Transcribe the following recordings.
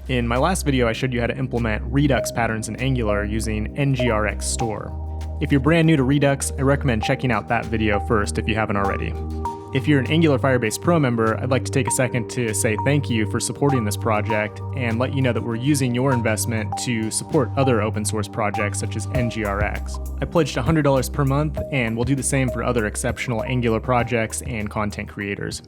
In my last video, I showed you how to implement Redux patterns in Angular using NgRx store. If you're brand new to Redux, I recommend checking out that video first if you haven't already. If you're an Angular Firebase Pro member, I'd like to take a second to say thank you for supporting this project and let you know that we're using your investment to support other open source projects such as NgRx. I pledged $100 per month and we'll do the same for other exceptional Angular projects and content creators.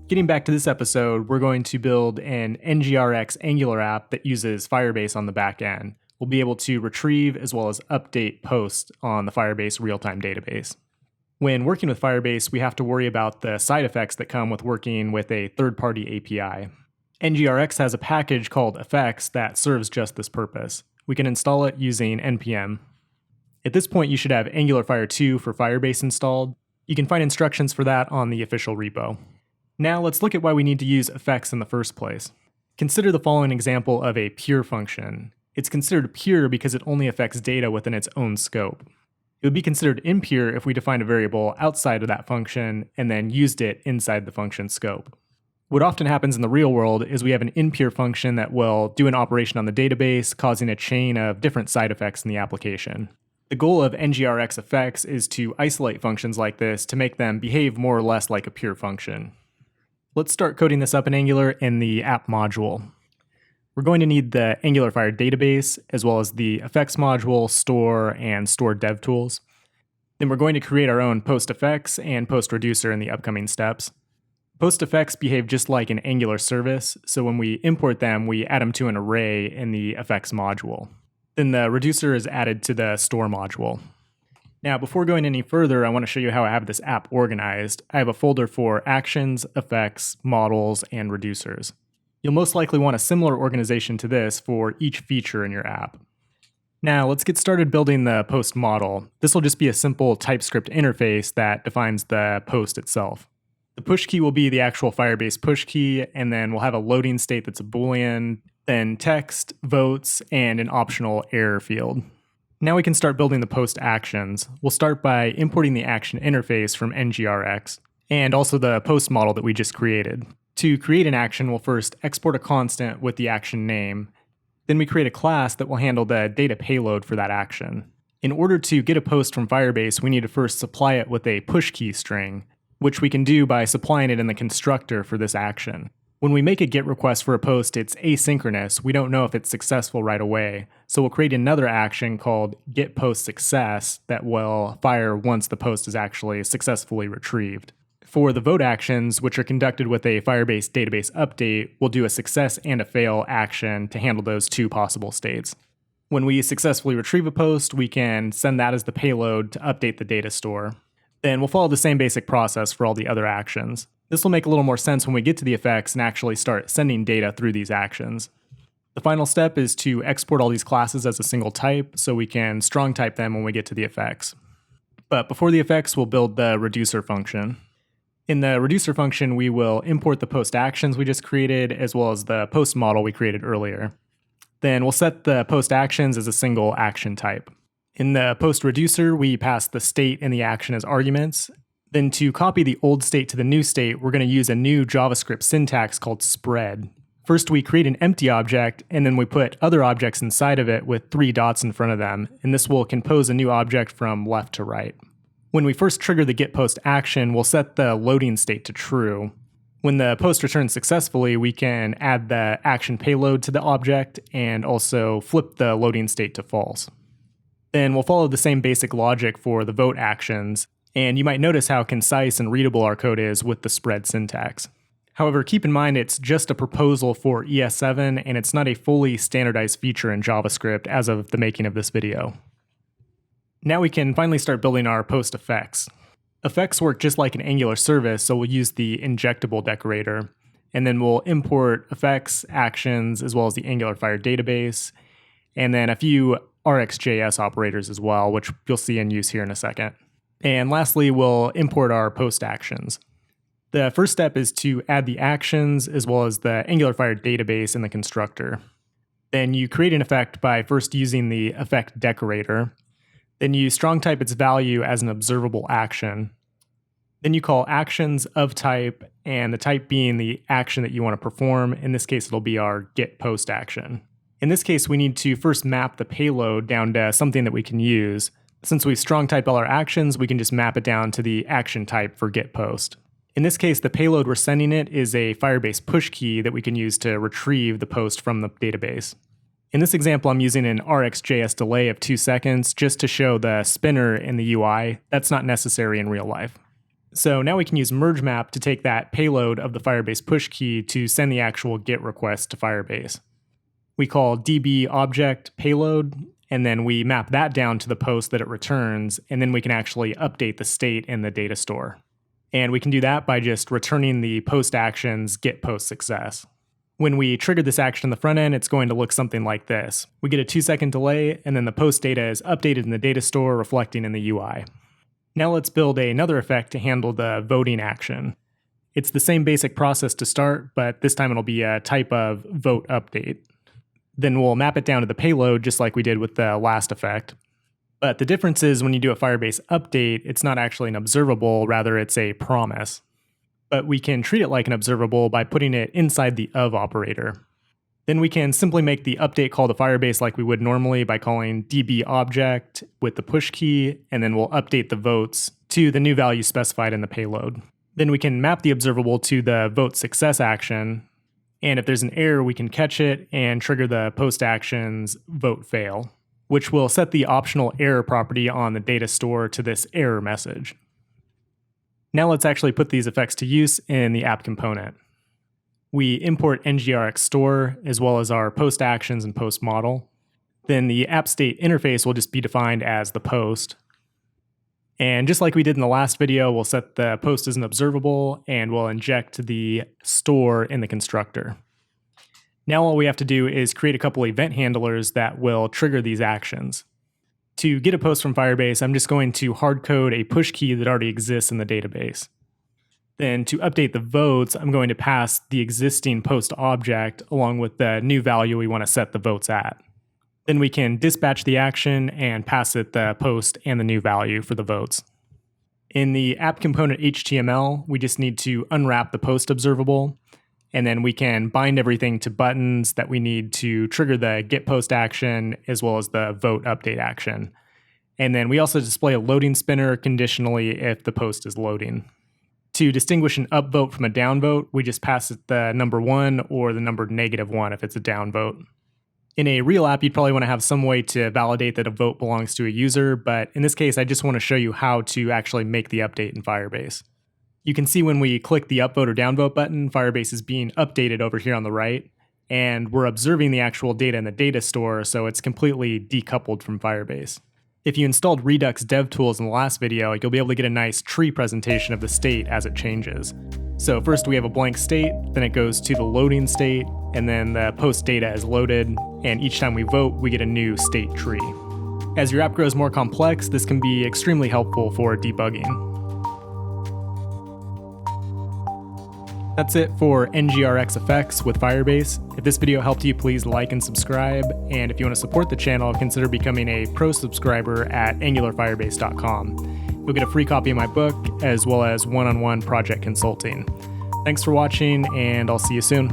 Getting back to this episode, we're going to build an NgRx Angular app that uses Firebase on the back end. We'll be able to retrieve as well as update posts on the Firebase real-time database. When working with Firebase, we have to worry about the side effects that come with working with a third-party API. NgRx has a package called effects that serves just this purpose. We can install it using npm. At this point, you should have AngularFire 2 for Firebase installed. You can find instructions for that on the official repo. Now let's look at why we need to use effects in the first place. Consider the following example of a pure function. It's considered pure because it only affects data within its own scope. It would be considered impure if we defined a variable outside of that function and then used it inside the function scope. What often happens in the real world is we have an impure function that will do an operation on the database, causing a chain of different side effects in the application. The goal of NgRx effects is to isolate functions like this to make them behave more or less like a pure function. Let's start coding this up in Angular in the app module. We're going to need the AngularFire database, as well as the effects module, store, and store dev tools. Then we're going to create our own post effects and post reducer in the upcoming steps. Post effects behave just like an Angular service, so when we import them, we add them to an array in the effects module. Then the reducer is added to the store module. Now, before going any further, I want to show you how I have this app organized. I have a folder for actions, effects, models, and reducers. You'll most likely want a similar organization to this for each feature in your app. Now, let's get started building the post model. This will just be a simple TypeScript interface that defines the post itself. The push key will be the actual Firebase push key, and then we'll have a loading state that's a Boolean, then text, votes, and an optional error field. Now we can start building the post actions. We'll start by importing the action interface from NgRx, and also the post model that we just created. To create an action, we'll first export a constant with the action name. Then we create a class that will handle the data payload for that action. In order to get a post from Firebase, we need to first supply it with a push key string, which we can do by supplying it in the constructor for this action. When we make a GET request for a post, it's asynchronous. We don't know if it's successful right away. So we'll create another action called getPostSuccess that will fire once the post is actually successfully retrieved. For the vote actions, which are conducted with a Firebase database update, we'll do a success and a fail action to handle those two possible states. When we successfully retrieve a post, we can send that as the payload to update the data store. Then we'll follow the same basic process for all the other actions. This will make a little more sense when we get to the effects and actually start sending data through these actions. The final step is to export all these classes as a single type so we can strong type them when we get to the effects. But before the effects, we'll build the reducer function. In the reducer function, we will import the post actions we just created as well as the post model we created earlier. Then we'll set the post actions as a single action type. In the post reducer, we pass the state and the action as arguments. Then to copy the old state to the new state, we're going to use a new JavaScript syntax called spread. First, we create an empty object, and then we put other objects inside of it with 3 dots in front of them, and this will compose a new object from left to right. When we first trigger the getPost action, we'll set the loading state to true. When the post returns successfully, we can add the action payload to the object and also flip the loading state to false. Then we'll follow the same basic logic for the vote actions, and you might notice how concise and readable our code is with the spread syntax. However, keep in mind it's just a proposal for ES7 and it's not a fully standardized feature in JavaScript as of the making of this video. Now we can finally start building our post effects. Effects work just like an Angular service, so we'll use the injectable decorator, and then we'll import effects, actions, as well as the AngularFire database, and then a few RxJS operators as well, which you'll see in use here in a second. And lastly, we'll import our post actions. The first step is to add the actions as well as the AngularFire database in the constructor. Then you create an effect by first using the effect decorator. Then you strong type its value as an observable action. Then you call actions of type, and the type being the action that you want to perform. In this case, it'll be our get post action. In this case, we need to first map the payload down to something that we can use. Since we strong type all our actions, we can just map it down to the action type for get post. In this case, the payload we're sending it is a Firebase push key that we can use to retrieve the post from the database. In this example, I'm using an RxJS delay of 2 seconds just to show the spinner in the UI. That's not necessary in real life. So now we can use merge map to take that payload of the Firebase push key to send the actual GET request to Firebase. We call db object payload, and then we map that down to the post that it returns, and then we can actually update the state in the data store. And we can do that by just returning the post action's get post success. When we trigger this action in the front end, it's going to look something like this. We get a 2-second delay, and then the post data is updated in the data store, reflecting in the UI. Now let's build another effect to handle the voting action. It's the same basic process to start, but this time it'll be a type of vote update. Then we'll map it down to the payload just like we did with the last effect. But the difference is when you do a Firebase update, it's not actually an observable, rather it's a promise. But we can treat it like an observable by putting it inside the of operator. Then we can simply make the update call to Firebase like we would normally by calling db object with the push key, and then we'll update the votes to the new value specified in the payload. Then we can map the observable to the vote success action, and if there's an error, we can catch it and trigger the post action's vote fail, which will set the optional error property on the data store to this error message. Now let's actually put these effects to use in the app component. We import NgRx store as well as our post actions and post model. Then the app state interface will just be defined as the post. And just like we did in the last video, we'll set the post as an observable and we'll inject the store in the constructor. Now all we have to do is create a couple event handlers that will trigger these actions. To get a post from Firebase, I'm just going to hard code a push key that already exists in the database. Then to update the votes, I'm going to pass the existing post object along with the new value we want to set the votes at. Then we can dispatch the action and pass it the post and the new value for the votes. In the app component HTML, we just need to unwrap the post observable, and then we can bind everything to buttons that we need to trigger the get post action as well as the vote update action. And then we also display a loading spinner conditionally if the post is loading. To distinguish an upvote from a downvote, we just pass it the number 1 or the number -1 if it's a downvote. In a real app, you'd probably want to have some way to validate that a vote belongs to a user, but in this case, I just want to show you how to actually make the update in Firebase. You can see when we click the upvote or downvote button, Firebase is being updated over here on the right, and we're observing the actual data in the data store, so it's completely decoupled from Firebase. If you installed Redux DevTools in the last video, you'll be able to get a nice tree presentation of the state as it changes. So first we have a blank state, then it goes to the loading state, and then the post data is loaded, and each time we vote, we get a new state tree. As your app grows more complex, this can be extremely helpful for debugging. That's it for NgRx effects with Firebase. If this video helped you, please like and subscribe. And if you want to support the channel, consider becoming a pro subscriber at AngularFirebase.com. You'll get a free copy of my book, as well as one-on-one project consulting. Thanks for watching, and I'll see you soon.